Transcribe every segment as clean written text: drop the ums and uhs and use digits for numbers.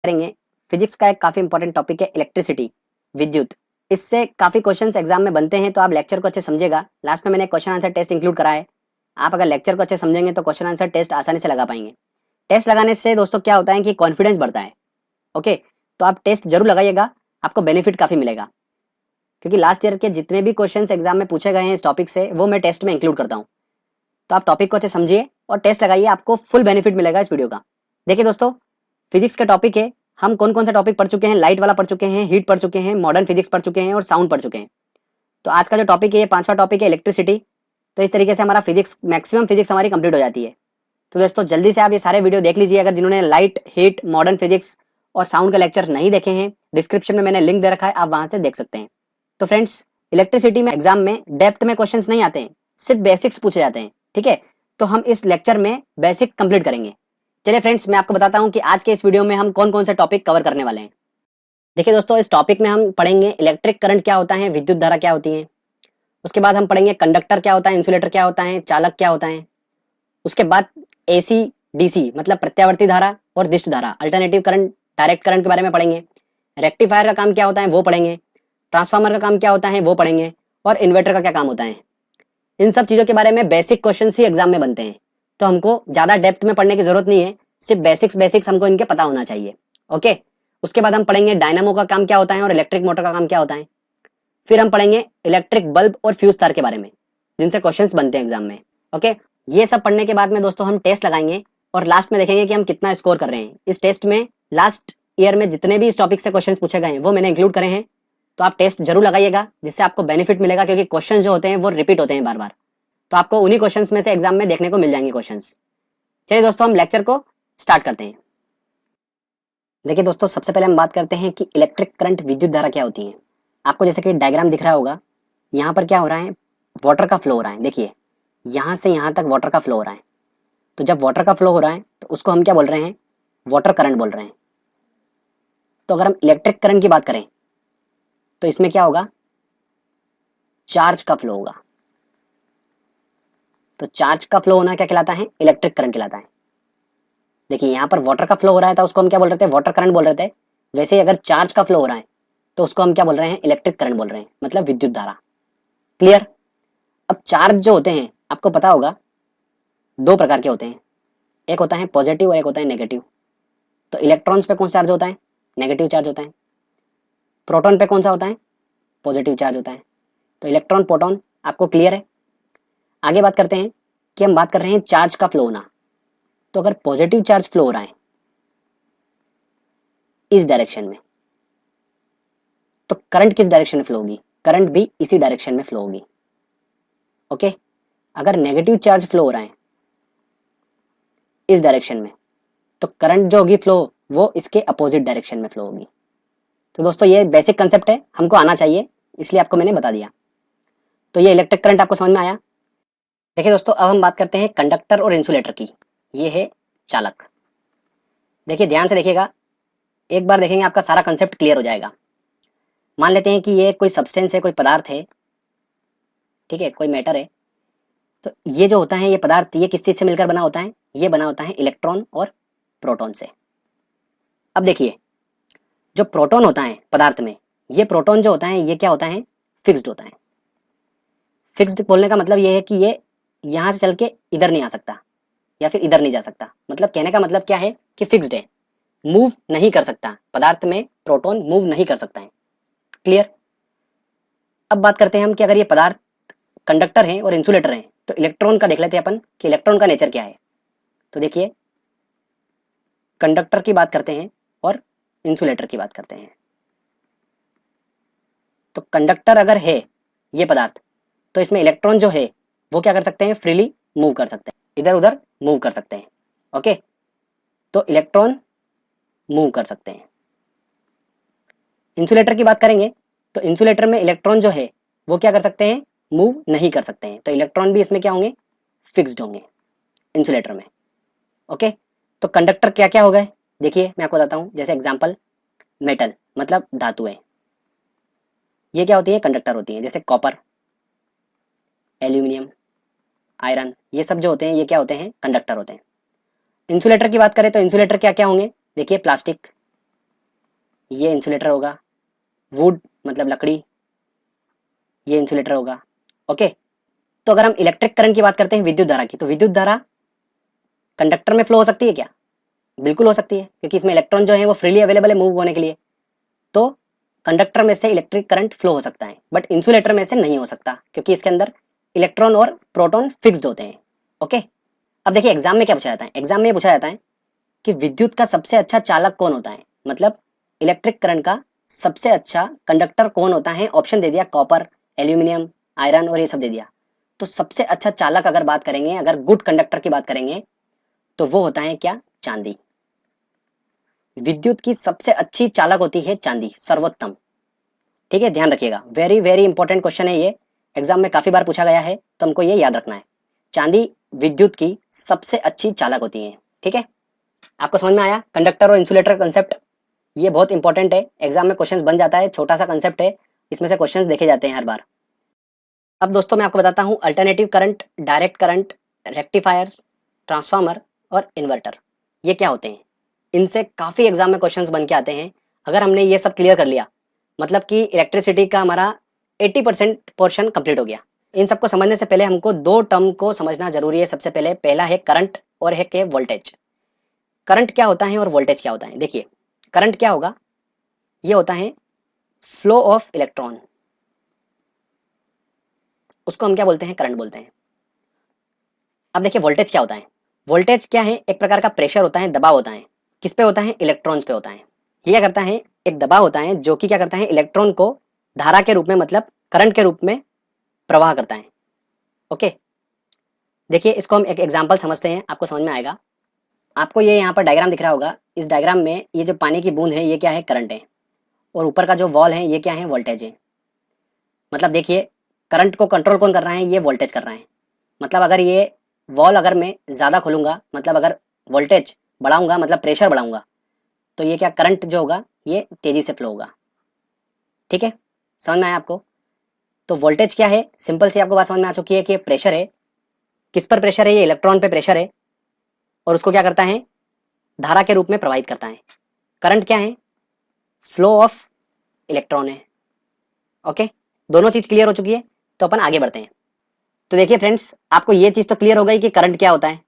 करेंगे। फिजिक्स का एक काफी इंपॉर्टेंट टॉपिक है इलेक्ट्रिसिटी, विद्युत। इससे काफी क्वेश्चंस एग्जाम में बनते हैं, तो आप लेक्चर को अच्छे समझेगा। लास्ट में मैंने क्वेश्चन आंसर टेस्ट इंक्लूड करा है। आप अगर लेक्चर को अच्छे समझेंगे तो क्वेश्चन आंसर टेस्ट आसानी से लगा पाएंगे। टेस्ट लगाने से दोस्तों क्या होता है कि कॉन्फिडेंस बढ़ता है। ओके, तो आप टेस्ट जरूर लगाइएगा, आपको बेनिफिट काफी मिलेगा। क्योंकि लास्ट ईयर के जितने भी क्वेश्चन एग्जाम में पूछे गए हैं इस टॉपिक से, वो मैं टेस्ट में इंक्लूड करता हूँ। तो आप टॉपिक को अच्छे समझिए और टेस्ट लगाइए, आपको फुल बेनिफिट मिलेगा इस वीडियो का। देखिए दोस्तों, फिजिक्स का टॉपिक है। हम कौन कौन सा टॉपिक पढ़ चुके हैं? लाइट वाला पढ़ चुके हैं, हीट पढ़ चुके हैं, मॉडर्न फिजिक्स पढ़ चुके हैं और साउंड पढ़ चुके हैं। तो आज का जो टॉपिक है, ये पांचवा टॉपिक है इलेक्ट्रिसिटी। तो इस तरीके से हमारा फिजिक्स, मैक्सिमम फिजिक्स हमारी कंप्लीट हो जाती है। तो दोस्तों जल्दी से आप ये सारे वीडियो देख लीजिए। अगर जिन्होंने लाइट, हीट, मॉडर्न फिजिक्स और साउंड का लेक्चर नहीं देखे हैं, डिस्क्रिप्शन में मैंने लिंक दे रखा है, आप वहां से देख सकते हैं। तो फ्रेंड्स, इलेक्ट्रिसिटी में एग्जाम में डेप्थ में क्वेश्चंस नहीं आते हैं, सिर्फ बेसिक्स पूछे जाते हैं। ठीक है, तो हम इस लेक्चर में बेसिक कंप्लीट करेंगे। चलिए फ्रेंड्स, मैं आपको बताता हूं कि आज के इस वीडियो में हम कौन कौन से टॉपिक कवर करने वाले हैं। देखिए दोस्तों, इस टॉपिक में हम पढ़ेंगे इलेक्ट्रिक करंट क्या होता है, विद्युत धारा क्या होती है। उसके बाद हम पढ़ेंगे कंडक्टर क्या होता है, इंसुलेटर क्या होता है, चालक क्या होता है। उसके बाद एसी डीसी मतलब प्रत्यावर्ती धारा और दिष्ट धारा, अल्टरनेटिव करंट, डायरेक्ट करंट के बारे में पढ़ेंगे। रेक्टिफायर का काम क्या होता है वो पढ़ेंगे। ट्रांसफार्मर का काम क्या होता है वो पढ़ेंगे। और इन्वर्टर का क्या काम होता है। इन सब चीजों के बारे में बेसिक क्वेश्चन ही एग्जाम में बनते हैं। तो हमको ज्यादा डेप्थ में पढ़ने की जरूरत नहीं है, सिर्फ बेसिक्स बेसिक्स हमको इनके पता होना चाहिए। ओके, उसके बाद हम पढ़ेंगे डायनामो का काम क्या होता है और इलेक्ट्रिक मोटर का काम क्या होता है। फिर हम पढ़ेंगे इलेक्ट्रिक बल्ब और फ्यूज तार के बारे में, जिनसे क्वेश्चंस बनते हैं एग्जाम में। ओके, ये सब पढ़ने के बाद में दोस्तों हम टेस्ट लगाएंगे और लास्ट में देखेंगे कि हम कितना स्कोर कर रहे हैं इस टेस्ट में। लास्ट ईयर में जितने भी इस टॉपिक से क्वेश्चंस पूछे गए हैं वो मैंने इंक्लूड करे हैं। तो आप टेस्ट जरूर लगाइएगा, जिससे आपको बेनिफिट मिलेगा, क्योंकि क्वेश्चन जो होते हैं वो रिपीट होते हैं बार बार। तो आपको उन्हीं क्वेश्चंस में से एग्जाम में देखने को मिल जाएंगे क्वेश्चंस। चलिए दोस्तों, हम लेक्चर को स्टार्ट करते हैं। देखिए दोस्तों, सबसे पहले हम बात करते हैं कि इलेक्ट्रिक करंट, विद्युत धारा क्या होती है। आपको जैसे कि डायग्राम दिख रहा होगा, यहाँ पर क्या हो रहा है, वाटर का फ्लो हो रहा है। देखिए, यहाँ से यहाँ तक वाटर का फ्लो हो रहा है। तो जब वाटर का फ्लो हो रहा है तो उसको हम क्या बोल रहे हैं, वाटर करंट बोल रहे हैं। तो अगर हम इलेक्ट्रिक करंट की बात करें तो इसमें क्या होगा, चार्ज का फ्लो होगा। तो चार्ज का फ्लो होना क्या कहलाता है, इलेक्ट्रिक करंट कहलाता है। देखिए, यहाँ पर वाटर का फ्लो हो रहा है तो उसको हम क्या बोल रहे थे, वाटर करंट बोल रहे थे। वैसे ही अगर चार्ज का फ्लो हो रहा है तो उसको हम क्या बोल रहे हैं, इलेक्ट्रिक करंट बोल रहे हैं, मतलब विद्युत धारा। क्लियर। अब चार्ज जो होते हैं आपको पता होगा, दो प्रकार के होते हैं। एक होता है पॉजिटिव और एक होता है नेगेटिव। तो इलेक्ट्रॉन्स पे कौन सा चार्ज होता है, नेगेटिव चार्ज होता है। प्रोटॉन पे कौन सा होता है, पॉजिटिव चार्ज होता है। तो इलेक्ट्रॉन, प्रोटॉन आपको क्लियर है। आगे बात करते हैं कि हम बात कर रहे हैं चार्ज का फ्लो होना। तो अगर पॉजिटिव चार्ज फ्लो हो रहा है इस डायरेक्शन में, तो करंट किस डायरेक्शन में फ्लो होगी, करंट भी इसी डायरेक्शन में फ्लो होगी। ओके, अगर नेगेटिव चार्ज फ्लो हो रहा है इस डायरेक्शन में, तो करंट जो होगी फ्लो, वो इसके अपोजिट डायरेक्शन में फ्लो होगी। तो दोस्तों ये बेसिक कंसेप्ट है, हमको आना चाहिए, इसलिए आपको मैंने बता दिया। तो ये इलेक्ट्रिक करंट आपको समझ में आया। देखिए दोस्तों, अब हम बात करते हैं कंडक्टर और इंसुलेटर की। ये है चालक। देखिए ध्यान से देखिएगा, एक बार देखेंगे आपका सारा कंसेप्ट क्लियर हो जाएगा। मान लेते हैं कि ये कोई सब्सटेंस है, कोई पदार्थ है, ठीक है, कोई मैटर है। तो ये जो होता है, ये पदार्थ, ये किस चीज से मिलकर बना होता है, ये बना होता है इलेक्ट्रॉन और प्रोटॉन से। अब देखिए, जो प्रोटॉन होता है पदार्थ में, ये प्रोटॉन जो होता है ये क्या होता है, फिक्स्ड होता है। फिक्स्ड बोलने का मतलब ये है कि ये यहां से चल के इधर नहीं आ सकता या फिर इधर नहीं जा सकता। मतलब कहने का मतलब क्या है कि फिक्स्ड है, मूव नहीं कर सकता। पदार्थ में प्रोटॉन मूव नहीं कर सकता है। क्लियर। अब बात करते हैं हम कि अगर ये पदार्थ कंडक्टर है और इंसुलेटर है, तो इलेक्ट्रॉन का देख लेते हैं अपन कि इलेक्ट्रॉन का नेचर क्या है। तो देखिए, कंडक्टर की बात करते हैं और इंसुलेटर की बात करते हैं। तो कंडक्टर अगर है ये पदार्थ, तो इसमें इलेक्ट्रॉन जो है वो क्या कर सकते हैं, फ्रीली मूव कर सकते हैं, इधर उधर मूव कर सकते हैं। ओके, तो इलेक्ट्रॉन मूव कर सकते हैं। इंसुलेटर की बात करेंगे तो इंसुलेटर में इलेक्ट्रॉन जो है वो क्या कर सकते हैं, मूव नहीं कर सकते हैं। तो इलेक्ट्रॉन भी इसमें क्या होंगे, फिक्स्ड होंगे इंसुलेटर में। ओके, तो कंडक्टर क्या क्या हो गए, देखिए मैं आपको बताता हूँ। जैसे एग्जांपल, मेटल मतलब धातुएं, ये क्या होती है, कंडक्टर होती है। जैसे कॉपर, एल्यूमिनियम, आयरन, ये सब जो होते हैं ये क्या होते हैं, कंडक्टर होते हैं। इंसुलेटर की बात करें तो इंसुलेटर क्या क्या होंगे, देखिए प्लास्टिक, ये इंसुलेटर होगा, वुड मतलब लकड़ी, ये इंसुलेटर होगा। ओके, तो अगर हम इलेक्ट्रिक करंट की बात करते हैं विद्युत धारा की, तो विद्युत धारा कंडक्टर में फ्लो हो सकती है क्या? बिल्कुल हो सकती है, क्योंकि इसमें इलेक्ट्रॉन जो है वो फ्रीली अवेलेबल है मूव होने के लिए। तो कंडक्टर में से इलेक्ट्रिक करंट फ्लो हो सकता है, बट इंसुलेटर में से नहीं हो सकता, क्योंकि इसके अंदर इलेक्ट्रॉन और प्रोटॉन फिक्स्ड होते हैं। ओके, अब देखिए एग्जाम में क्या पूछा जाता है, एग्जाम में पूछा जाता है कि विद्युत का सबसे अच्छा चालक कौन होता है, मतलब इलेक्ट्रिक करंट का सबसे अच्छा कंडक्टर कौन होता है। ऑप्शन दे दिया कॉपर, एल्यूमिनियम, आयरन और ये सब दे दिया। तो सबसे अच्छा चालक अगर बात करेंगे, अगर गुड कंडक्टर की बात करेंगे, तो वो होता है क्या? चांदी। विद्युत की सबसे अच्छी चालक होती है चांदी, सर्वोत्तम। ठीक है, ध्यान रखिएगा, वेरी वेरी इंपॉर्टेंट क्वेश्चन है ये, एग्जाम में काफी बार पूछा गया है, तो हमको ये याद रखना है। चांदी विद्युत की सबसे अच्छी चालक होती है। ठीक है, आपको समझ में आया कंडक्टर और इंसुलेटर का कंसेप्ट? ये बहुत इंपॉर्टेंट है, एग्जाम में क्वेश्चन बन जाता है, छोटा सा कंसेप्ट है, इसमें से क्वेश्चन देखे जाते हैं हर बार। अब दोस्तों मैं आपको बताता हूँ alternative current, direct current, rectifier, transformer और इन्वर्टर, ये क्या होते हैं। इनसे काफी एग्जाम में क्वेश्चंस बन के आते हैं। अगर हमने ये सब क्लियर कर लिया, मतलब कि इलेक्ट्रिसिटी का हमारा 80% पोर्शन कंप्लीट हो गया। इन सबको समझने से पहले हमको दो टर्म को समझना जरूरी है। सबसे पहले पहला है करंट और है वोल्टेज। करंट क्या होता है और वोल्टेज क्या होता है? देखिए करंट क्या होगा, ये होता है फ्लो ऑफ इलेक्ट्रॉन, उसको हम क्या बोलते हैं? करंट बोलते हैं। अब देखिए वोल्टेज क्या होता है, वोल्टेज क्या है? एक प्रकार का प्रेशर होता है, दबाव होता है। किस पे होता है? इलेक्ट्रॉन्स पे होता है। ये क्या करता है? एक दबाव होता है जो कि क्या करता है? इलेक्ट्रॉन को धारा के रूप में, मतलब करंट के रूप में प्रवाह करता है। ओके, देखिए इसको हम एक एग्जांपल समझते हैं, आपको समझ में आएगा। आपको ये यहाँ पर डायग्राम दिख रहा होगा, इस डायग्राम में ये जो पानी की बूंद है ये क्या है? करंट है, और ऊपर का जो वॉल है ये क्या है? वोल्टेज है। मतलब देखिए करंट को कंट्रोल कौन कर रहा है? ये वोल्टेज कर रहा है। मतलब अगर ये वॉल अगर मैं ज़्यादा खोलूंगा, मतलब अगर वोल्टेज बढ़ाऊंगा, मतलब प्रेशर बढ़ाऊंगा, तो ये क्या करंट जो होगा ये तेजी से फ्लो होगा। ठीक है, समझ में आया आपको? तो वोल्टेज क्या है? सिंपल सी आपको बात समझ में आ चुकी है कि प्रेशर है। किस पर प्रेशर है? ये इलेक्ट्रॉन पे प्रेशर है, और उसको क्या करता है? धारा के रूप में प्रवाहित करता है। करंट क्या है? फ्लो ऑफ इलेक्ट्रॉन है। ओके, दोनों चीज क्लियर हो चुकी है, तो अपन आगे बढ़ते हैं। तो देखिए फ्रेंड्स, आपको ये चीज तो क्लियर हो गई कि करंट क्या होता है।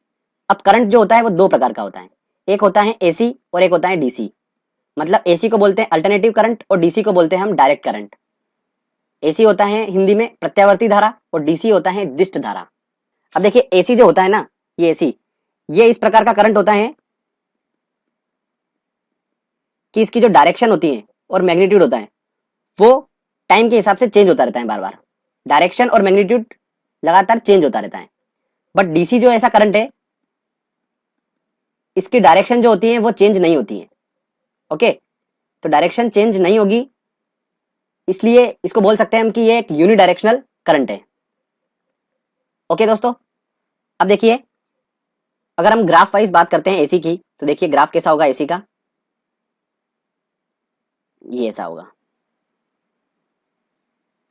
अब करंट जो होता है वो दो प्रकार का होता है, एक होता है एसी और एक होता है डीसी। मतलब एसी को बोलते हैं अल्टरनेटिव करंट और डीसी को बोलते हैं हम डायरेक्ट करंट। एसी होता है हिंदी में प्रत्यावर्ती धारा और डीसी होता है दिष्ट धारा। अब देखिए एसी जो होता है ना, ये एसी, ये इस प्रकार का करंट होता है कि इसकी जो डायरेक्शन होती है और मैग्नीट्यूड होता है वो टाइम के हिसाब से चेंज होता रहता है, बार बार डायरेक्शन और मैग्नीट्यूड लगातार चेंज होता रहता है। बट डीसी जो ऐसा करंट है, इसकी डायरेक्शन जो होती है वो चेंज नहीं होती है। ओके, तो डायरेक्शन चेंज नहीं होगी, इसलिए इसको बोल सकते हैं हम कि ये एक यूनिडायरेक्शनल करंट है। ओके दोस्तों, अब देखिए अगर हम ग्राफ वाइज बात करते हैं एसी की, तो देखिए ग्राफ कैसा होगा एसी का, ये ऐसा होगा।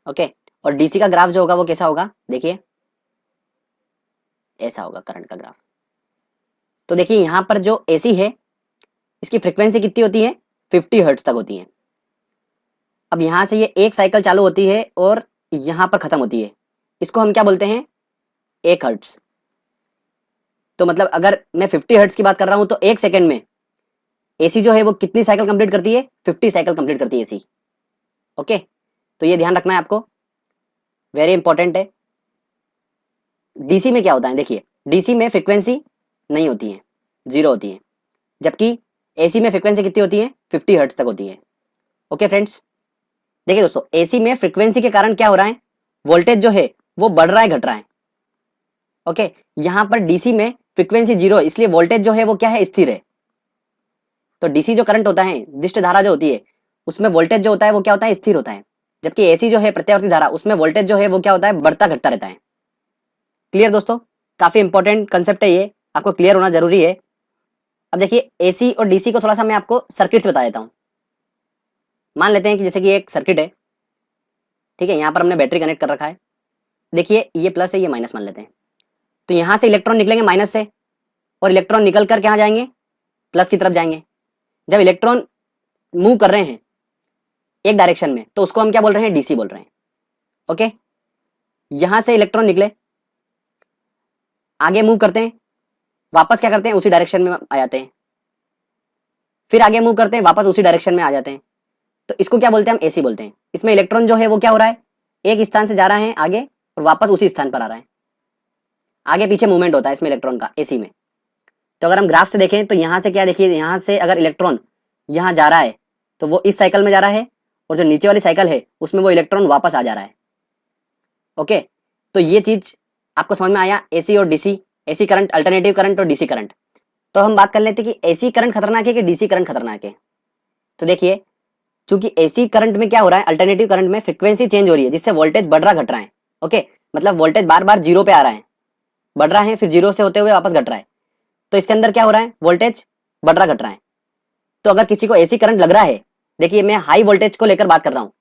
ओके, और डीसी का ग्राफ जो होगा वो कैसा होगा? देखिए ऐसा होगा करंट का ग्राफ। तो देखिए यहां पर जो एसी है इसकी फ्रीक्वेंसी कितनी होती है? 50 हर्ट्ज तक होती है। अब यहां से ये एक साइकिल चालू होती है और यहां पर खत्म होती है, इसको हम क्या बोलते हैं? 1 हर्ट्ज। तो मतलब अगर मैं 50 हर्ट्ज की बात कर रहा हूं तो एक सेकंड में एसी जो है वो कितनी साइकिल कंप्लीट करती है? 50 साइकिल कंप्लीट करती है एसी। ओके, तो ये ध्यान रखना है आपको, वेरी इंपॉर्टेंट है। डीसी में क्या होता है? देखिए डीसी में फ्रीक्वेंसी नहीं होती है, जीरो होती है, जबकि एसी में फ्रीक्वेंसी कितनी होती है? 50 हर्ट्ज तक होती है। ओके फ्रेंड्स, देखिए दोस्तों एसी में फ्रीक्वेंसी के कारण क्या हो रहा है? वोल्टेज जो है वो बढ़ रहा है, घट रहा है। ओके, यहां पर डीसी में फ्रीक्वेंसी जीरो है, इसलिए वोल्टेज जो है वो क्या है? स्थिर है। तो डीसी जो करंट होता है, दिष्ट धारा जो होती है, उसमें वोल्टेज जो होता है वो क्या होता है? स्थिर होता है। जबकि एसी जो है प्रत्यावर्ती धारा, उसमें वोल्टेज जो है वो क्या होता है? बढ़ता घटता रहता है। क्लियर दोस्तों? काफी इंपॉर्टेंट कंसेप्ट है ये, आपको क्लियर होना जरूरी है। अब देखिए एसी और डीसी को थोड़ा सा मैं आपको सर्किट से बता देता हूँ। मान लेते हैं कि जैसे कि एक सर्किट है, ठीक है, यहाँ पर हमने बैटरी कनेक्ट कर रखा है। देखिए ये प्लस है, ये माइनस मान लेते हैं। तो यहाँ से इलेक्ट्रॉन निकलेंगे माइनस से, और इलेक्ट्रॉन निकल कर कहाँ जाएंगे? प्लस की तरफ जाएंगे। जब इलेक्ट्रॉन मूव कर रहे हैं एक डायरेक्शन में, तो उसको हम क्या बोल रहे हैं, डीसी बोल रहे हैं। ओके, यहां से इलेक्ट्रॉन निकले, आगे मूव करते हैं, वापस क्या करते हैं, उसी डायरेक्शन में आ जाते हैं, फिर आगे मूव करते हैं, वापस उसी डायरेक्शन में आ जाते हैं, तो इसको क्या बोलते हैं, हम एसी बोलते हैं। इसमें इलेक्ट्रॉन जो है वो क्या हो रहा है, एक स्थान से जा रहा है आगे और वापस उसी स्थान पर आ रहा है, आगे पीछे मूवमेंट होता है इसमें इलेक्ट्रॉन का एसी में। तो अगर हम ग्राफ से देखें तो यहाँ से क्या देखिए, यहाँ से अगर इलेक्ट्रॉन यहाँ जा रहा है तो वो इस साइकिल में जा रहा है, और जो नीचे वाली साइकिल है उसमें वो इलेक्ट्रॉन वापस आ जा रहा है। ओके, तो ये चीज आपको समझ में आया, एसी और DC, AC current, alternative current और डीसी करंट। तो हम बात कर लेते हैं कि एसी करंट खतरनाक है कि डीसी करंट खतरनाक है। तो देखिए, चूंकि एसी करंट में क्या हो रहा है, अल्टरनेटिव करंट में फ्रीक्वेंसी चेंज हो रही है, जिससे वोल्टेज बढ़ रहा घट रहा है। ओके, मतलब वोल्टेज बार बार जीरो पे आ रहा है, बढ़ रहा है, फिर जीरो से होते हुए वापस घट रहा है। तो इसके अंदर क्या हो रहा है, वोल्टेज बढ़ रहा घट रहा है। तो अगर किसी को एसी करंट लग रहा है, देखिए मैं हाई वोल्टेज को लेकर बात कर रहा हूँ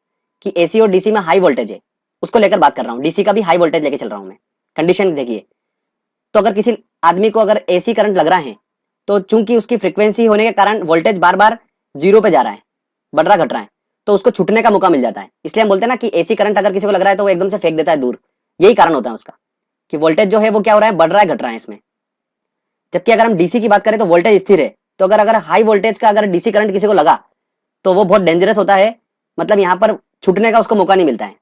कि एसी और डीसी में हाई वोल्टेज है, उसको लेकर बात कर रहा हूँ, डीसी का भी हाई वोल्टेज लेके चल रहा हूँ मैं, कंडीशन देखिए। तो अगर किसी आदमी को अगर एसी करंट लग रहा है, तो चूंकि उसकी फ्रीक्वेंसी होने के कारण वोल्टेज बार बार जीरो पे जा रहा है, बढ़ रहा घट रहा है, तो उसको छूटने का मौका मिल जाता है। इसलिए हम बोलते हैं ना कि एसी करंट अगर किसी को लग रहा है तो वो एकदम से फेंक देता है दूर, यही कारण होता है उसका, कि वोल्टेज जो है वो क्या हो रहा है, बढ़ रहा है घट रहा है इसमें। जबकि अगर हम डीसी की बात करें तो वोल्टेज स्थिर है। तो अगर अगर हाई वोल्टेज का अगर डीसी करंट किसी को लगा तो वो बहुत डेंजरस होता है, मतलब यहाँ पर छूटने का उसको मौका नहीं मिलता है।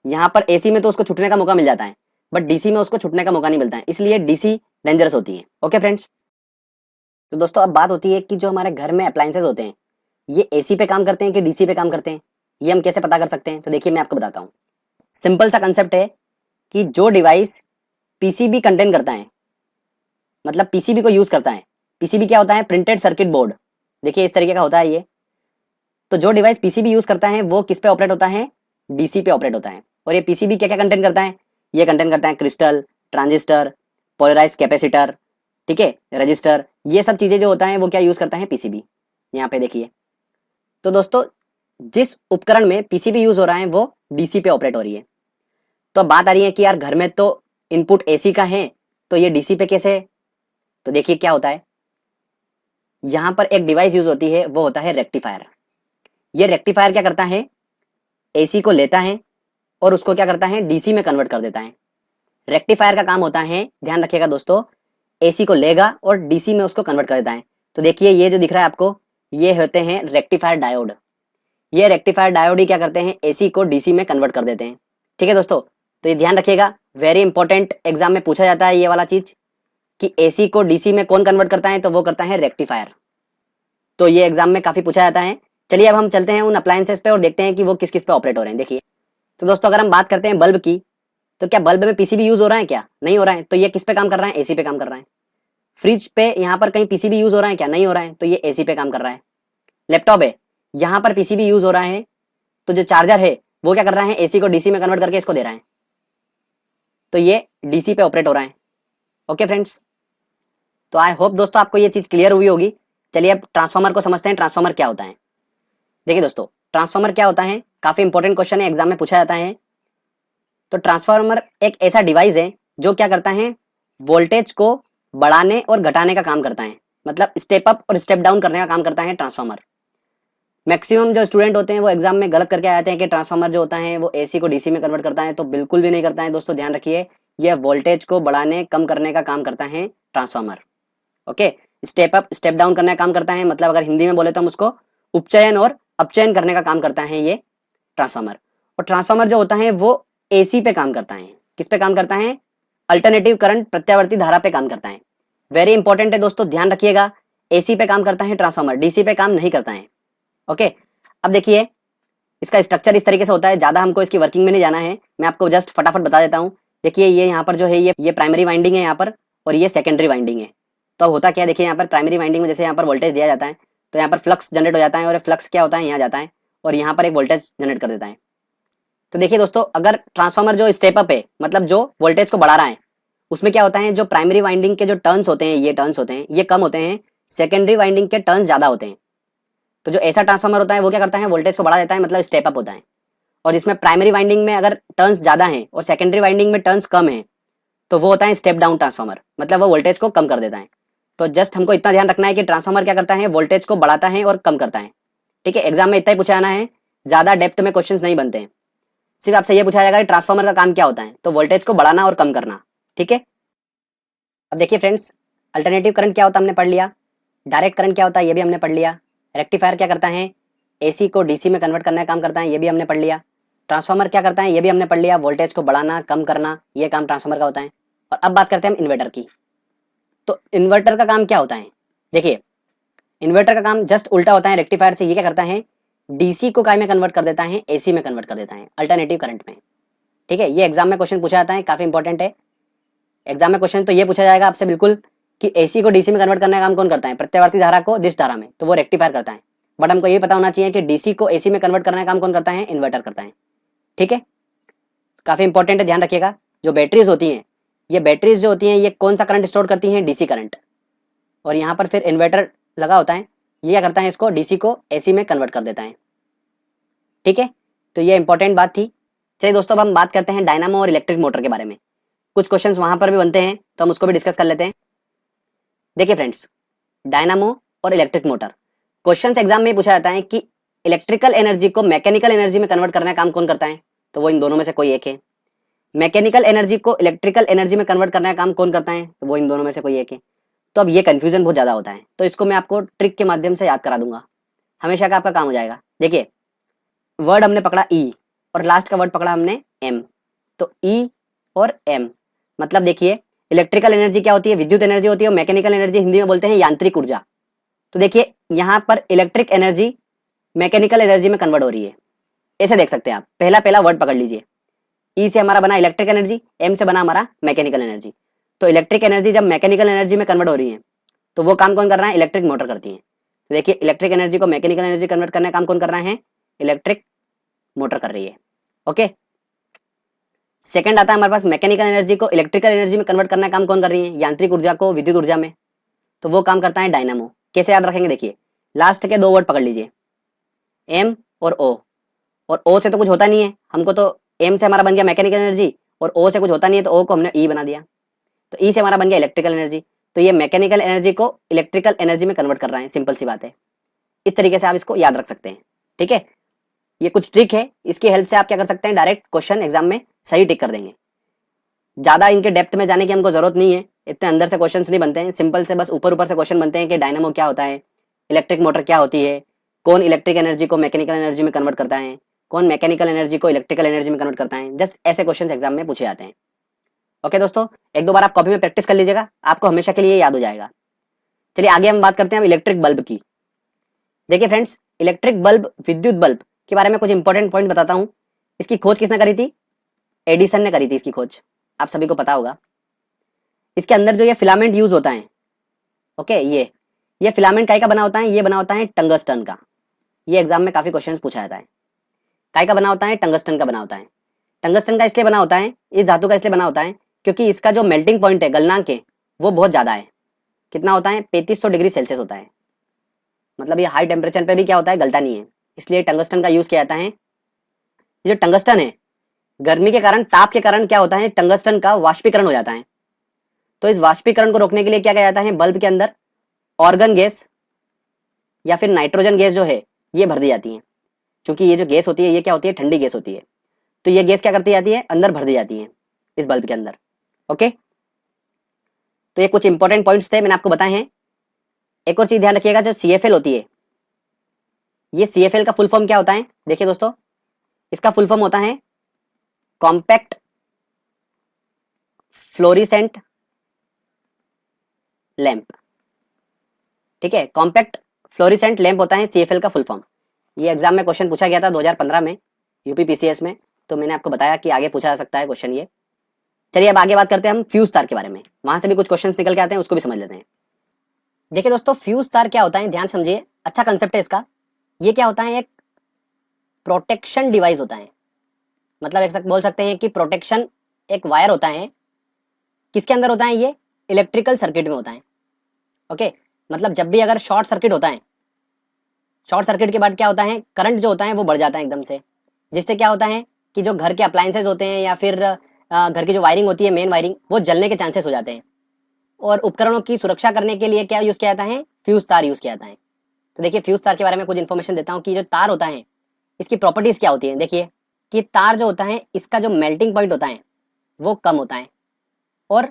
यहाँ पर एसी में तो उसको छूटने का मौका मिल जाता है, बट डीसी में उसको छूटने का मौका नहीं मिलता है, इसलिए डीसी डेंजरस होती है। ओके फ्रेंड्स, तो दोस्तों अब बात होती है कि जो हमारे घर में अप्लायंसेज होते हैं, ये एसी पे काम करते हैं कि डीसी पे काम करते हैं, ये हम कैसे पता कर सकते हैं। तो देखिए मैं आपको बताता हूँ। सिंपल सा कंसेप्ट है कि जो डिवाइस पीसीबी कंटेन करता है, मतलब पीसीबी को यूज करता है, पीसीबी क्या होता है, प्रिंटेड सर्किट बोर्ड। देखिए इस तरीके का होता है ये। तो जो डिवाइस पीसीबी यूज करता है वो किस पे ऑपरेट होता है, डीसी पे ऑपरेट होता है। और ये पीसीबी क्या क्या कंटेन करता है, ये कंटेन करता है क्रिस्टल, ट्रांजिस्टर, पोलराइज कैपेसिटर, ठीक है, रजिस्टर, ये सब चीजें जो होता है वो क्या यूज करता है, पीसीबी। यहाँ पे देखिए, तो दोस्तों जिस उपकरण में पीसीबी यूज हो रहा है वो डीसी पे ऑपरेट हो रही है। तो अब बात आ रही है कि यार घर में तो इनपुट एसी का है, तो ये डीसी पे कैसे है। तो देखिए क्या होता है, यहाँ पर एक डिवाइस यूज होती है, वो होता है रेक्टिफायर। ये रेक्टिफायर क्या करता है, एसी को लेता है और उसको क्या करता है, डीसी में कन्वर्ट कर देता है। रेक्टिफायर का काम होता है, ध्यान रखिएगा दोस्तों, एसी को लेगा और डीसी में उसको कन्वर्ट कर देता है। तो देखिए ये जो दिख रहा है आपको, ये होते हैं रेक्टिफायर डायोड। ये रेक्टिफायर डायोड ही क्या करते हैं, एसी को डीसी में कन्वर्ट कर देते हैं। ठीक है दोस्तों, तो ये ध्यान रखिएगा, वेरी इंपॉर्टेंट, एग्जाम में पूछा जाता है ये वाला चीज कि एसी को डीसी में कौन कन्वर्ट करता है, तो वो करता है रेक्टिफायर। तो ये एग्जाम में काफी पूछा जाता है। चलिए अब हम चलते हैं उन अप्लायंसेस पे और देखते हैं कि वो किस किस पे ऑपरेट हो रहे हैं। देखिए तो दोस्तों अगर हम बात करते हैं बल्ब की, तो क्या बल्ब में पीसीबी यूज हो रहा है, क्या नहीं हो रहा है, तो ये किस पे काम कर रहा है, एसी पे काम कर रहा है। फ्रिज पे यहाँ पर कहीं पीसीबी यूज हो रहा है क्या, नहीं हो रहा है, तो ये एसी पे काम कर रहा है। लैपटॉप है, यहाँ पर पीसीबी यूज हो रहा है, तो जो चार्जर है वो क्या कर रहा है, एसी को डीसी में कन्वर्ट करके इसको दे रहा है, तो ये डीसी पे ऑपरेट हो रहा है। ओके फ्रेंड्स, तो आई होप दोस्तों आपको ये चीज क्लियर हुई होगी। चलिए अब ट्रांसफार्मर को समझते हैं, ट्रांसफार्मर क्या होता है। देखिए दोस्तों ट्रांसफार्मर क्या होता है, काफी इंपॉर्टेंट क्वेश्चन है, एग्जाम में पूछा जाता है। तो ट्रांसफार्मर एक ऐसा डिवाइस है जो क्या करता है, वोल्टेज को बढ़ाने और घटाने का काम करता है, मतलब स्टेप अप और स्टेप डाउन करने का काम करता है ट्रांसफार्मर। मैक्सिमम जो स्टूडेंट होते हैं वो एग्जाम में गलत करके आते हैं कि ट्रांसफार्मर जो होता है वो एसी को डीसी में कन्वर्ट करता है, तो बिल्कुल भी नहीं करता है दोस्तों, ध्यान रखिए, यह वोल्टेज को बढ़ाने कम करने का काम करता है transformer. Okay, step up step down करने का काम करता है, मतलब अगर हिंदी में बोले तो हम उसको उपचयन और अपचयन करने का काम करता है ये ट्रांसफार्मर। और ट्रांसफार्मर जो होता है वो एसी पे काम करता है, किस पे काम करता है, अल्टरनेटिव करंट प्रत्यावर्ती धारा पे काम करता है। वेरी इंपॉर्टेंट है दोस्तों, ध्यान रखिएगा, एसी पे काम करता है ट्रांसफार्मर, डीसी पे काम नहीं करता है। ओके, अब देखिए इसका स्ट्रक्चर इस तरीके से होता है, ज्यादा हमको इसकी वर्किंग में नहीं जाना है, मैं आपको जस्ट फटाफट बता देता हूँ। देखिए ये यहाँ पर जो है ये प्राइमरी वाइंडिंग है यहाँ पर, और ये सेकेंडरी वाइंडिंग है। तो अब होता क्या है, देखिए यहाँ पर प्राइमरी वाइंडिंग में जैसे यहाँ पर वोल्टेज दिया जाता है, तो यहाँ पर फ्लक्स जनरेट हो जाता है, और फ्लक्स क्या होता है, यहाँ जाता है और यहाँ पर एक वोल्टेज जनरेट कर देता है। तो देखिए दोस्तों अगर ट्रांसफार्मर जो स्टेप अप है, मतलब जो वोल्टेज को बढ़ा रहा है, उसमें क्या होता है, जो प्राइमरी वाइंडिंग के जो टर्न्स होते हैं, ये टर्न्स होते हैं ये कम होते हैं, सेकेंडरी वाइंडिंग के टर्न्स ज्यादा होते हैं। तो जो ऐसा ट्रांसफार्मर होता है वो क्या करता है, वोल्टेज को बढ़ा देता है, मतलब स्टेप अप होता है। और जिसमें प्राइमरी वाइंडिंग में अगर टर्न्स ज्यादा हैं और सेकेंडरी वाइंडिंग में टर्न्स कम है, तो वो होता है स्टेप डाउन ट्रांसफार्मर, मतलब वो वोल्टेज को कम कर देता है। तो जस्ट हमको इतना ध्यान रखना है कि ट्रांसफार्मर क्या करता है, वोल्टेज को बढ़ाता है और कम करता है। ठीक है, एग्जाम में इतना ही पूछा जाना है, ज्यादा डेप्थ में क्वेश्चंस नहीं बनते हैं। सिर्फ आपसे ये पूछा जाएगा कि ट्रांसफार्मर का काम क्या होता है, तो वोल्टेज को बढ़ाना और कम करना। ठीक है, अब देखिए फ्रेंड्स, अल्टरनेटिव करंट क्या होता है हमने पढ़ लिया, डायरेक्ट करंट क्या होता है ये भी हमने पढ़ लिया, रेक्टिफायर क्या करता है, एसी को डीसी में कन्वर्ट करने का काम करता है, ये भी हमने पढ़ लिया, ट्रांसफार्मर क्या करता है ये भी हमने पढ़ लिया, वोल्टेज को बढ़ाना कम करना ये काम ट्रांसफार्मर का होता है। और अब बात करते हैं हम इन्वर्टर की। तो इन्वर्टर का काम क्या होता है, देखिए इन्वर्टर का काम जस्ट उल्टा होता है रेक्टिफायर से। ये क्या करता है, डीसी को काय में कन्वर्ट कर देता है, एसी में कन्वर्ट कर देता है, अल्टरनेटिव करंट में। ठीक है, ये एग्जाम में क्वेश्चन पूछा जाता है, काफी इंपॉर्टेंट है। एग्जाम में क्वेश्चन तो ये पूछा जाएगा आपसे बिल्कुल कि एसी को डीसी में कन्वर्ट करने का काम कौन करता है, प्रत्यावर्ती धारा को दिश धारा में, तो वो रेक्टिफायर करता है। बट हमको ये पता होना चाहिए कि डीसी को एसी में कन्वर्ट करने का काम कौन करता है, इन्वर्टर करता है। ठीक है, काफी इंपॉर्टेंट है, ध्यान रखिएगा। जो बैटरीज होती हैं, ये बैटरीज जो होती हैं ये कौन सा करंट स्टोर करती हैं, डीसी करंट। और यहाँ पर फिर इन्वर्टर लगा होता है, ये क्या करता है, इसको डीसी को एसी में कन्वर्ट कर देता है। ठीक है, तो ये इंपॉर्टेंट बात थी। चलिए दोस्तों, अब हम बात करते हैं डायनामो और इलेक्ट्रिक मोटर के बारे में। कुछ क्वेश्चंस वहां पर भी बनते हैं तो हम उसको भी डिस्कस कर लेते हैं। देखिए फ्रेंड्स, डायनामो और इलेक्ट्रिक मोटर, क्वेश्चंस एग्जाम में पूछा जाता है कि इलेक्ट्रिकल एनर्जी को मैकेनिकल एनर्जी में कन्वर्ट करने का काम कौन करता है, तो वो इन दोनों में से कोई एक है। मैकेनिकल एनर्जी को इलेक्ट्रिकल एनर्जी में कन्वर्ट करने का काम कौन करता है, तो वो इन दोनों में से कोई एक है। तो अब ये कंफ्यूजन बहुत ज्यादा होता है, तो इसको मैं आपको ट्रिक के माध्यम से याद करा दूंगा, हमेशा का आपका काम हो जाएगा। देखिए, वर्ड हमने पकड़ा ई और लास्ट का वर्ड पकड़ा हमने एम, तो ई और एम मतलब देखिए इलेक्ट्रिकल एनर्जी क्या होती है, विद्युत एनर्जी होती है, और मैकेनिकल एनर्जी हिंदी में बोलते हैं यांत्रिक ऊर्जा। तो देखिए यहाँ पर इलेक्ट्रिक एनर्जी मैकेनिकल एनर्जी में कन्वर्ट हो रही है, ऐसे देख सकते हैं आप। पहला पहला वर्ड पकड़ लीजिए, ई से हमारा बना इलेक्ट्रिक एनर्जी, एम से बना हमारा मैकेनिकल एनर्जी। तो इलेक्ट्रिक एनर्जी जब मैकेनिकल एनर्जी में कन्वर्ट हो रही है तो वो काम कौन कर रहा है, इलेक्ट्रिक मोटर करती है। तो देखिए इलेक्ट्रिक एनर्जी को मैकेनिकल एनर्जी कन्वर्ट करने का काम कौन कर रहा है, इलेक्ट्रिक मोटर कर रही है। ओके, सेकंड आता है हमारे पास मैकेनिकल एनर्जी को इलेक्ट्रिकल एनर्जी में कन्वर्ट करने का काम कौन कर रही है, यांत्रिक ऊर्जा को विद्युत ऊर्जा में, तो वो काम करता है डायनामो। कैसे याद रखेंगे, देखिए लास्ट के दो वर्ड पकड़ लीजिए, एम और ओ। और ओ से तो कुछ होता नहीं है हमको, तो एम से हमारा बन गया मैकेनिकल एनर्जी, और ओ से कुछ होता नहीं है तो ओ को हमने ई बना दिया, तो ई से हमारा बन गया इलेक्ट्रिकल एनर्जी। तो ये मैकेनिकल एनर्जी को इलेक्ट्रिकल एनर्जी में कन्वर्ट कर रहा है, सिंपल सी बात है। इस तरीके से आप इसको याद रख सकते हैं। ठीक है, ये कुछ ट्रिक है, इसकी हेल्प से आप क्या कर सकते हैं, डायरेक्ट क्वेश्चन एग्जाम में सही टिक कर देंगे। ज्यादा इनके डेप्थ में जाने की हमको जरूरत नहीं है, इतने अंदर से क्वेश्चंस नहीं बनते हैं, सिंपल से बस ऊपर ऊपर से क्वेश्चन बनते हैं कि डायनामो क्या होता है, इलेक्ट्रिक मोटर क्या होती है, कौन इलेक्ट्रिक एनर्जी को मैकेनिकल एनर्जी में कन्वर्ट करता है, कौन मैकेनिकल एनर्जी को इलेक्ट्रिकल एनर्जी में कन्वर्ट करता है। जस्ट ऐसे क्वेश्चन एग्जाम में पूछे जाते हैं। ओके दोस्तों, एक दो बार आप कॉपी में प्रैक्टिस कर लीजिएगा, आपको हमेशा के लिए याद हो जाएगा। चलिए आगे हम बात करते हैं इलेक्ट्रिक बल्ब की। देखिए फ्रेंड्स, इलेक्ट्रिक बल्ब, विद्युत बल्ब के बारे में कुछ इंपॉर्टेंट पॉइंट बताता हूँ। इसकी खोज किसने करी थी, एडिसन ने करी थी इसकी खोज, आप सभी को पता होगा। इसके अंदर जो ये फिलामेंट यूज होता है, ओके, ये फिलामेंट काय का बना होता है, ये बना होता है टंगस्टन का। ये एग्जाम में काफी क्वेश्चंस पूछा जाता है। काय का बना होता है, टंगस्टन का बना होता है। टंगस्टन का इसलिए बना होता है, इस धातु का इसलिए बना होता है क्योंकि इसका जो मेल्टिंग पॉइंट है, गलनांक है, वो बहुत ज्यादा है। कितना होता है, 3500 डिग्री सेल्सियस होता है। मतलब ये हाई टेम्परेचर पे भी क्या होता है, गलता नहीं है, इसलिए टंगस्टन का यूज किया जाता है। ये जो टंगस्टन है, गर्मी के कारण, ताप के कारण क्या होता है, टंगस्टन का वाष्पीकरण हो जाता है। तो इस वाष्पीकरण को रोकने के लिए क्या किया जाता है, बल्ब के अंदर ऑर्गन गैस या फिर नाइट्रोजन गैस जो है ये भर दी जाती है। क्योंकि ये जो गैस होती है ये क्या होती है, ठंडी गैस होती है, तो ये गैस क्या करती जाती है, अंदर भर दी जाती है इस बल्ब के अंदर। ओके, तो ये कुछ इंपॉर्टेंट पॉइंट्स थे, मैंने आपको बताए हैं। एक और चीज ध्यान रखिएगा, जो CFL होती है, ये CFL का फुल फॉर्म क्या होता है, देखिए दोस्तों, इसका फुल फॉर्म होता है कॉम्पैक्ट फ्लोरिसेंट लैंप। ठीक है, कॉम्पैक्ट फ्लोरिसेंट लैंप होता है CFL का फुल फॉर्म। ये एग्जाम में क्वेश्चन पूछा गया था 2015 में यूपी PCS में, तो मैंने आपको बताया कि आगे पूछा जा सकता है क्वेश्चन ये। चलिए अब आगे बात करते हैं हम फ्यूज तार के बारे में, वहां से भी कुछ क्वेश्चंस निकल के आते हैं, उसको भी समझ लेते हैं। देखिए दोस्तों, फ्यूज तार क्या होता है, ध्यान समझिए, अच्छा कंसेप्ट है इसका। ये क्या होता है, एक प्रोटेक्शन डिवाइस होता है। मतलब एक बोल सकते हैं कि प्रोटेक्शन एक वायर होता है, किसके अंदर होता है, ये इलेक्ट्रिकल सर्किट में होता है। ओके, मतलब जब भी अगर शॉर्ट सर्किट होता है, शॉर्ट सर्किट के बाद क्या होता है, करंट जो होता है वो बढ़ जाता है एकदम से, जिससे क्या होता है कि जो घर के अप्लायंसेज होते हैं या फिर घर की जो वायरिंग होती है, मेन वायरिंग, वो जलने के चांसेस हो जाते हैं। और उपकरणों की सुरक्षा करने के लिए क्या यूज किया जाता है, फ्यूज तार यूज किया जाता है। तो देखिए फ्यूज तार के बारे में कुछ इन्फॉर्मेशन देता हूँ कि जो तार होता है इसकी प्रॉपर्टीज क्या होती है। देखिए कि तार जो होता है इसका जो मेल्टिंग पॉइंट होता है वो कम होता है और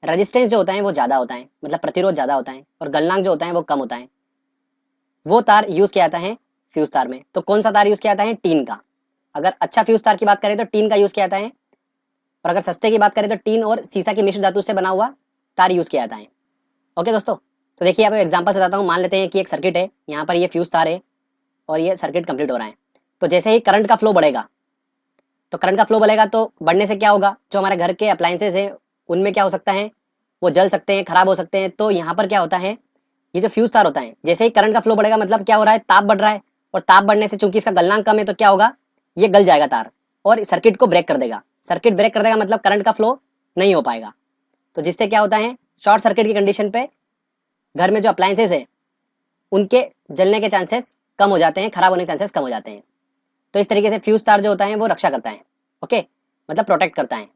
रेजिस्टेंस जो होता है वो ज़्यादा होता है, मतलब प्रतिरोध ज़्यादा होता है, और गलनांक जो होता है वो कम होता है। वो तार यूज किया जाता है फ्यूज तार में। तो कौन सा तार यूज किया जाता है? टीन का। अगर अच्छा फ्यूज तार की बात करें तो टीन का यूज किया जाता है, और अगर सस्ते की बात करें तो टीन और सीसा की मिश्र धातु से बना हुआ तार यूज किया जाता है। ओके दोस्तों, तो देखिए आपको एग्जांपल बताता हूँ। मान लेते हैं कि एक सर्किट है, यहाँ पर ये फ्यूज तार है और ये सर्किट कंप्लीट हो रहा है। तो जैसे ही करंट का फ्लो बढ़ेगा, तो करंट का फ्लो बढ़ेगा तो बढ़ने से क्या होगा, जो हमारे घर के अप्लायंसेज है उनमें क्या हो सकता है, वो जल सकते हैं, खराब हो सकते हैं। तो यहाँ पर क्या होता है, ये जो फ्यूज तार होता है जैसे ही करंट का फ्लो बढ़ेगा मतलब क्या हो रहा है, ताप बढ़ रहा है, और ताप बढ़ने से चूंकि इसका गलनांक कम है तो क्या होगा, ये गल जाएगा तार और सर्किट को ब्रेक कर देगा। सर्किट ब्रेक कर देगा मतलब करंट का फ्लो नहीं हो पाएगा। तो जिससे क्या होता है, शॉर्ट सर्किट की कंडीशन पे घर में जो अप्लायंसेज है उनके जलने के चांसेस कम हो जाते हैं, खराब होने के चांसेस कम हो जाते हैं। तो इस तरीके से फ्यूज तार जो होता है वो रक्षा करता है। ओके, मतलब प्रोटेक्ट करता है।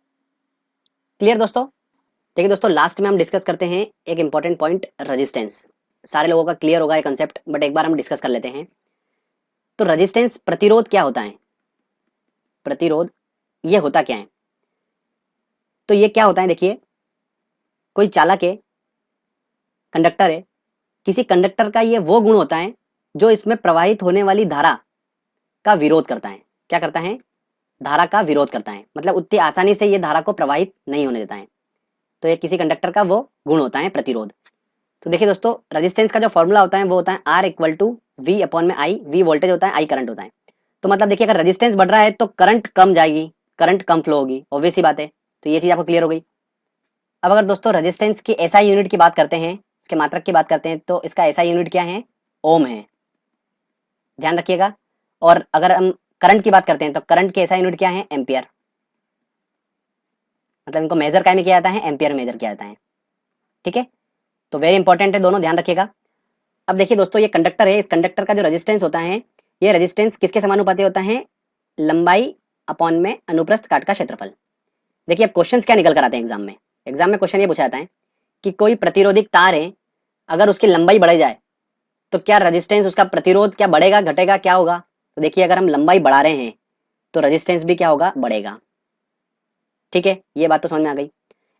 क्लियर दोस्तों? देखिए दोस्तों, लास्ट में हम डिस्कस करते हैं एक इंपॉर्टेंट पॉइंट, रेजिस्टेंस। सारे लोगों का क्लियर होगा ये कंसेप्ट, बट एक बार हम डिस्कस कर लेते हैं। तो रेजिस्टेंस प्रतिरोध क्या होता है? प्रतिरोध ये होता क्या है? तो ये क्या होता है, देखिए कोई चालक है, कंडक्टर है, किसी कंडक्टर का ये वो गुण होता है जो इसमें प्रवाहित होने वाली धारा का विरोध करता है। क्या करता है? धारा का विरोध करता है, मतलब उतनी आसानी से ये धारा को प्रवाहित नहीं होने देता है। तो ये किसी कंडक्टर का वो गुण होता है, प्रतिरोध। तो देखिए दोस्तों, रेजिस्टेंस का जो फॉर्मूला होता है वो होता है R equal to V upon में आई। वी वोल्टेज होता है, आई करंट होता है। तो मतलब देखिए अगर रेजिस्टेंस बढ़ रहा है तो करंट कम जाएगी, करंट कम फ्लो होगी, ऑब्वियस सी बात है। तो ये चीज आपको क्लियर हो गई। अब अगर दोस्तों रेजिस्टेंस की एसआई यूनिट की बात करते हैं, इसके मात्रक की बात करते हैं, तो इसका एसआई यूनिट क्या है? ओम है, ध्यान रखिएगा। और अगर हम करंट की बात करते हैं तो करंट की एसआई यूनिट क्या है? एम्पियर। मतलब इनको मेजर काय में किया जाता है? एम्पियर मेजर किया जाता है। ठीक है, तो वेरी इंपॉर्टेंट है, दोनों ध्यान रखिएगा। अब देखिए दोस्तों, ये कंडक्टर है, इस कंडक्टर का जो रेजिस्टेंस होता है, ये रेजिस्टेंस किसके समानुपाती होता है? लंबाई अपॉन में अनुप्रस्थ काट का क्षेत्रफल। देखिए अब क्वेश्चंस क्या निकल कर आते हैं एग्जाम में। एग्जाम में क्वेश्चन ये पूछा जाता है कि कोई प्रतिरोधिक तार है, अगर उसकी लंबाई बढ़ जाए तो क्या रेजिस्टेंस, उसका प्रतिरोध क्या बढ़ेगा घटेगा, क्या होगा? तो देखिए अगर हम लंबाई बढ़ा रहे हैं तो रेजिस्टेंस भी क्या होगा? बढ़ेगा। ठीक है, ये बात तो समझ में आ गई।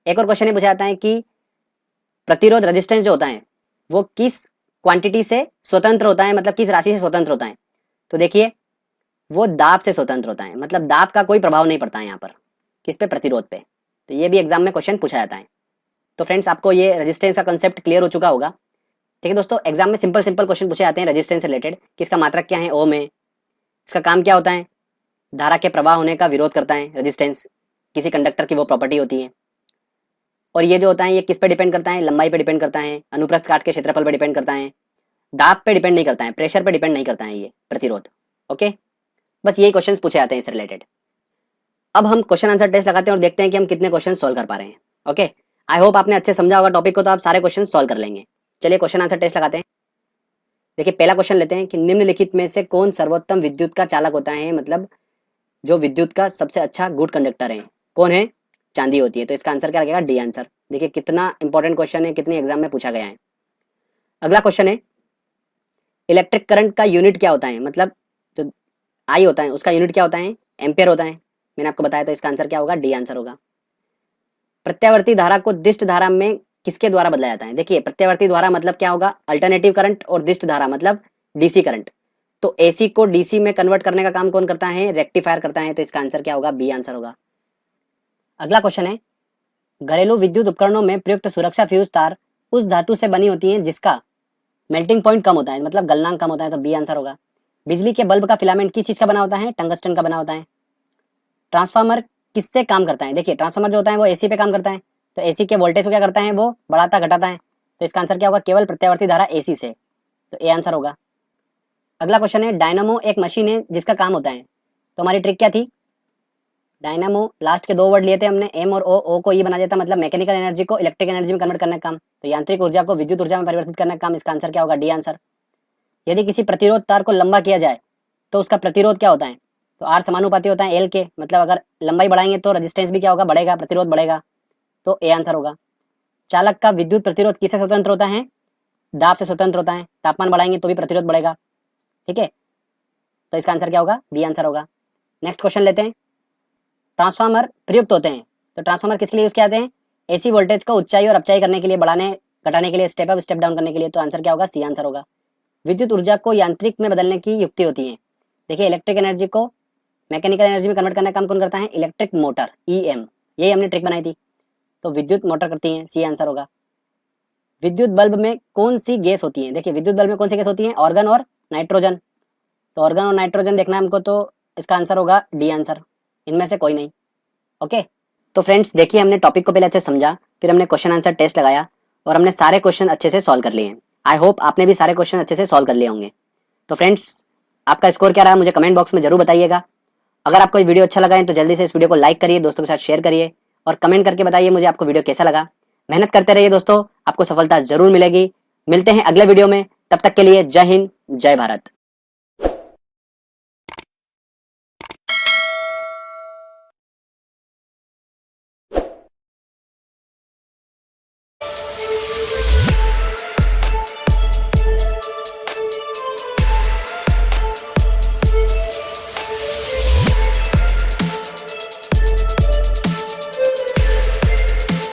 एक और क्वेश्चन ये पूछा जाता है कि प्रतिरोध रेजिस्टेंस जो होता है वो किस क्वांटिटी से स्वतंत्र होता है, मतलब किस राशि से स्वतंत्र होता है? तो देखिए वो दाब से स्वतंत्र होता है, मतलब दाब का कोई प्रभाव नहीं पड़ता है यहाँ पर, किस पे? प्रतिरोध पे। तो ये भी एग्जाम में क्वेश्चन पूछा जाता है। तो फ्रेंड्स आपको ये रेजिस्टेंस का कंसेप्ट क्लियर हो चुका होगा। ठीक है दोस्तों, एग्जाम में सिंपल सिंपल क्वेश्चन पूछे जाते हैं रेजिस्टेंस से रिलेटेड कि इसका मात्रक क्या है? ओम है। इसका काम क्या होता है? धारा के प्रवाह होने का विरोध करता है रेजिस्टेंस, किसी कंडक्टर की वो प्रॉपर्टी होती है। और ये जो होता है ये किस पे डिपेंड करता है? लंबाई पे डिपेंड करता है, अनुप्रस्थ काट के क्षेत्रफल पे डिपेंड करता है, दाब पे डिपेंड नहीं करता है, प्रेशर पे डिपेंड नहीं करता है ये प्रतिरोध। ओके, बस यही क्वेश्चंस पूछे जाते हैं इससे रिलेटेड। अब हम क्वेश्चन आंसर टेस्ट लगाते हैं और देखते हैं कि हम कितने क्वेश्चन सॉल्व कर पा रहे हैं। ओके, आई होप आपने अच्छे समझा होगा टॉपिक को, तो आप सारे क्वेश्चन सॉल्व कर लेंगे। चलिए क्वेश्चन आंसर टेस्ट लगाते हैं। देखिए पहला क्वेश्चन लेते हैं कि निम्नलिखित में से कौन सर्वोत्तम विद्युत का चालक होता है, मतलब जो विद्युत का सबसे अच्छा गुड कंडक्टर है, कौन है? चांदी होती है। तो इसका आंसर क्या लगेगा? D answer. देखिए कितना इंपॉर्टेंट क्वेश्चन है, कितने एग्जाम में पूछा गया है। अगला क्वेश्चन है, इलेक्ट्रिक करंट का यूनिट क्या होता है, मतलब जो आई होता है उसका यूनिट क्या होता है? एम्पियर होता है, मैंने आपको बताया। तो इसका आंसर क्या होगा? डी आंसर होगा। प्रत्यावर्ती धारा को दिष्ट धारा में किसके द्वारा बदला जाता है? देखिए प्रत्यावर्ती धारा मतलब क्या होगा? अल्टरनेटिव करंट, और दिष्ट धारा मतलब डीसी करंट। तो एसी को डीसी में कन्वर्ट करने का काम कौन करता है? रेक्टिफायर करता है। तो इसका आंसर क्या होगा? बी आंसर होगा। अगला क्वेश्चन है, घरेलू विद्युत उपकरणों में प्रयुक्त सुरक्षा फ्यूज तार उस धातु से बनी होती है जिसका मेल्टिंग पॉइंट कम होता है, मतलब गलनांक कम होता है। तो बी आंसर होगा। बिजली के बल्ब का फिलामेंट किस चीज का बना होता है? टंगस्टन का बना होता है। ट्रांसफार्मर किससे काम करता है? देखिए ट्रांसफार्मर जो होता है वो एसी पे काम करता है। तो एसी के वोल्टेज को क्या करता है? वो बढ़ाता घटाता है। तो इसका आंसर क्या होगा? केवल प्रत्यावर्ती धारा एसी से। तो ए आंसर होगा। अगला क्वेश्चन है, डायनामो एक मशीन है जिसका काम होता है। तो हमारी ट्रिक क्या थी? डायनामो लास्ट के दो वर्ड लिए थे हमने, एम और ओ। ओ को ई बना देता, मतलब मैकेनिकल एनर्जी को इलेक्ट्रिक एनर्जी में कन्वर्ट करने का काम। तो यांत्रिक ऊर्जा को विद्युत ऊर्जा में परिवर्तित करने का काम। इसका आंसर क्या होगा? D answer. यदि किसी प्रतिरोध तार को लंबा किया जाए तो उसका प्रतिरोध क्या होता है? तो आर समानुपाती होता है एल के, मतलब अगर लंबाई बढ़ाएंगे तो रेजिस्टेंस भी क्या होगा? बढ़ेगा, प्रतिरोध बढ़ेगा। तो ए आंसर होगा। चालक का विद्युत प्रतिरोध किससे स्वतंत्र होता है? दाब से स्वतंत्र होता है, तापमान बढ़ाएंगे तो भी प्रतिरोध बढ़ेगा। ठीक है, तो इसका आंसर क्या होगा? बी आंसर होगा। नेक्स्ट क्वेश्चन लेते हैं। ट्रांसफार्मर प्रयुक्त होते हैं, तो ट्रांसफार्मर किसके लिए यूज किए जाते हैं? एसी वोल्टेज को ऊंचाई और अपचाई करने के लिए, बढ़ाने घटाने के लिए, स्टेप अप स्टेप डाउन करने के लिए। तो आंसर क्या होगा? सी आंसर होगा। विद्युत ऊर्जा को यांत्रिक में बदलने की युक्ति होती है। देखिए, इलेक्ट्रिक एनर्जी को मैकेनिकल एनर्जी में कन्वर्ट करने का काम कौन करता है? Electric motor, EM. यही हमने ट्रिक बनाई थी, तो विद्युत मोटर करती है, सी आंसर होगा। विद्युत बल्ब में कौन सी गैस होती है? देखिए, विद्युत बल्ब में कौन सी गैस होती है? ऑर्गन और नाइट्रोजन। तो ऑर्गन और नाइट्रोजन देखना है हमको, तो इसका आंसर होगा डी आंसर, इनमें से कोई नहीं। ओके, तो फ्रेंड्स देखिए, हमने टॉपिक को पहले अच्छे समझा, फिर हमने क्वेश्चन आंसर टेस्ट लगाया और हमने सारे क्वेश्चन अच्छे से सॉल्व कर लिए हैं। आई होप आपने भी सारे क्वेश्चन अच्छे से सॉल्व कर लिए होंगे। तो फ्रेंड्स, आपका स्कोर क्या रहा मुझे कमेंट बॉक्स में जरूर बताइएगा। अगर आपको ये वीडियो अच्छा लगा है तो जल्दी से इस वीडियो को लाइक करिए, दोस्तों के साथ शेयर करिए और कमेंट करके बताइए मुझे आपको वीडियो कैसा लगा। मेहनत करते रहिए दोस्तों, आपको सफलता जरूर मिलेगी। मिलते हैं अगले वीडियो में, तब तक के लिए जय हिंद, जय भारत।